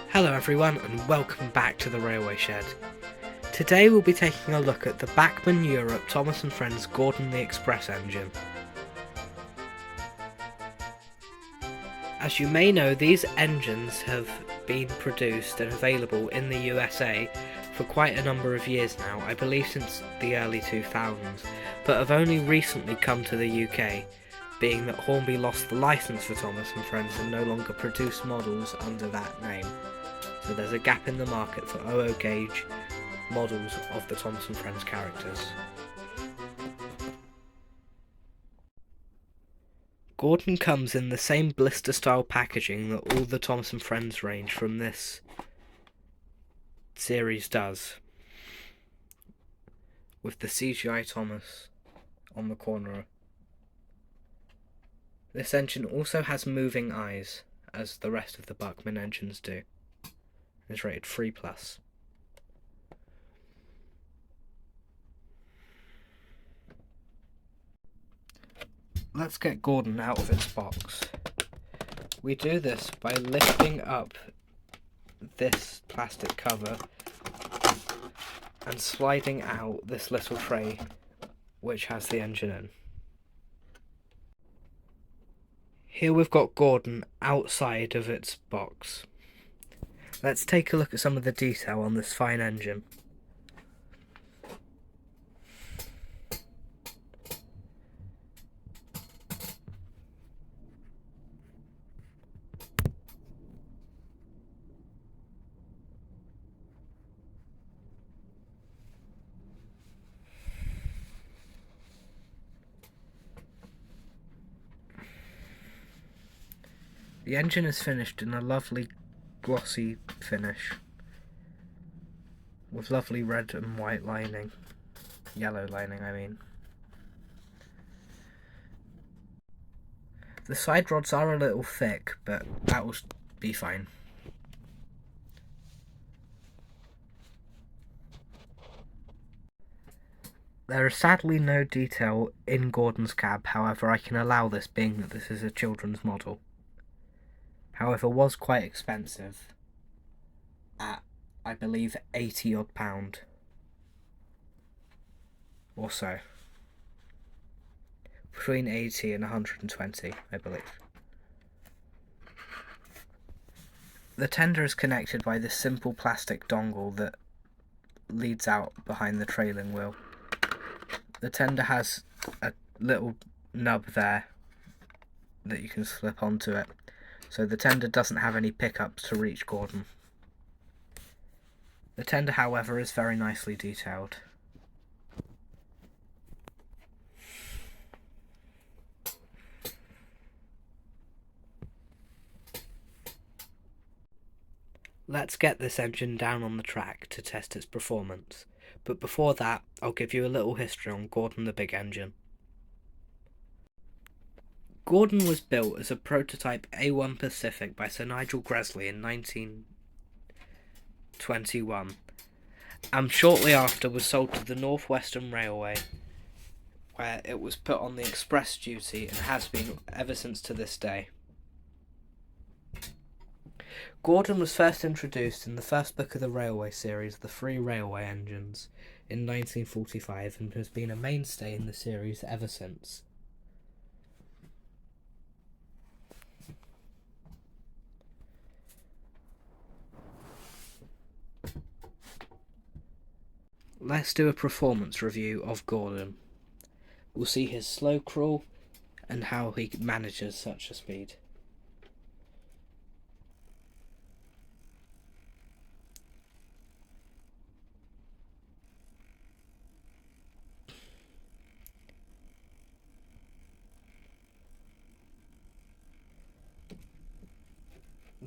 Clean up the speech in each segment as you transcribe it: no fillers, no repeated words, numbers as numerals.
Hello everyone and welcome back to the Railway Shed. Today we'll be taking a look at the Bachmann Europe Thomas & Friends Gordon the Express engine. As you may know, these engines have been produced and available in the USA for quite a number of years now, I believe since the early 2000s, but have only recently come to the UK, being that Hornby lost the licence for Thomas & Friends and no longer produce models under that name. So there's a gap in the market for 00 gauge models of the Thomas & Friends characters. Gordon comes in the same blister style packaging that all the Thomas & Friends range from this series does, with the CGI Thomas on the corner. This engine also has moving eyes, as the rest of the Bachmann engines do. It's rated 3+. Let's get Gordon out of its box. We do this by lifting up this plastic cover and sliding out this little tray which has the engine in. Here we've got Gordon outside of its box. Let's take a look at some of the detail on this fine engine. The engine is finished in a lovely glossy finish with lovely red and white lining, yellow lining I mean. The side rods are a little thick, but that will be fine. There is sadly no detail in Gordon's cab, however I can allow this being that this is a children's model. However, was quite expensive at, I believe, £80 odd or so. Between 80 and 120, I believe. The tender is connected by this simple plastic dongle that leads out behind the trailing wheel. The tender has a little nub there that you can slip onto it. So the tender doesn't have any pickups to reach Gordon. The tender, however, is very nicely detailed. Let's get this engine down on the track to test its performance, but before that I'll give you a little history on Gordon the Big Engine. Gordon was built as a prototype A1 Pacific by Sir Nigel Gresley in 1921, and shortly after was sold to the North Western Railway, where it was put on the express duty and has been ever since to this day. Gordon was first introduced in the first book of the Railway series, The Three Railway Engines, in 1945, and has been a mainstay in the series ever since. Let's do a performance review of Gordon. We'll see his slow crawl and how he manages such a speed.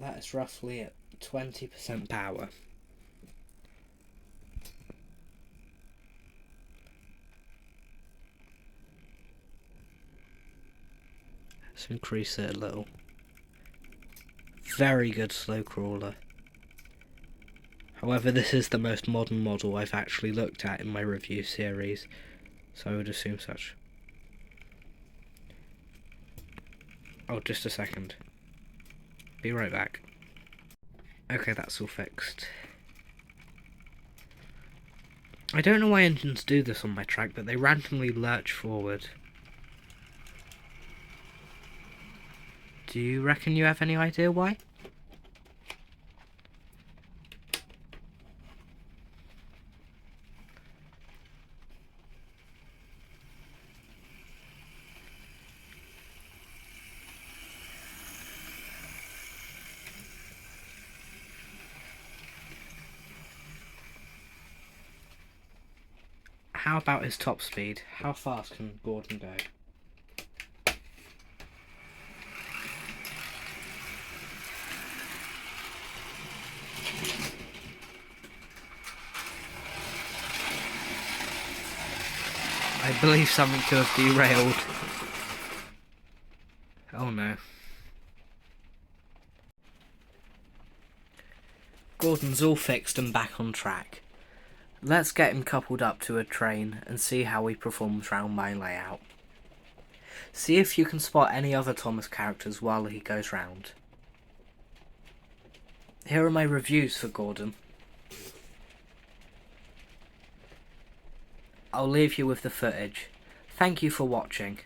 That is roughly at 20% power. Let's increase it a little. Very good slow crawler. However, this is the most modern model I've actually looked at in my review series, so I would assume such. Oh, just a second. Be right back. Okay, that's all fixed. I don't know why engines do this on my track, but they randomly lurch forward. Do you reckon you have any idea why? How about his top speed? How fast can Gordon go? I believe something to have derailed. Oh no. Gordon's all fixed and back on track. Let's get him coupled up to a train and see how he performs round my layout. See if you can spot any other Thomas characters while he goes round. Here are my reviews for Gordon. I'll leave you with the footage. Thank you for watching.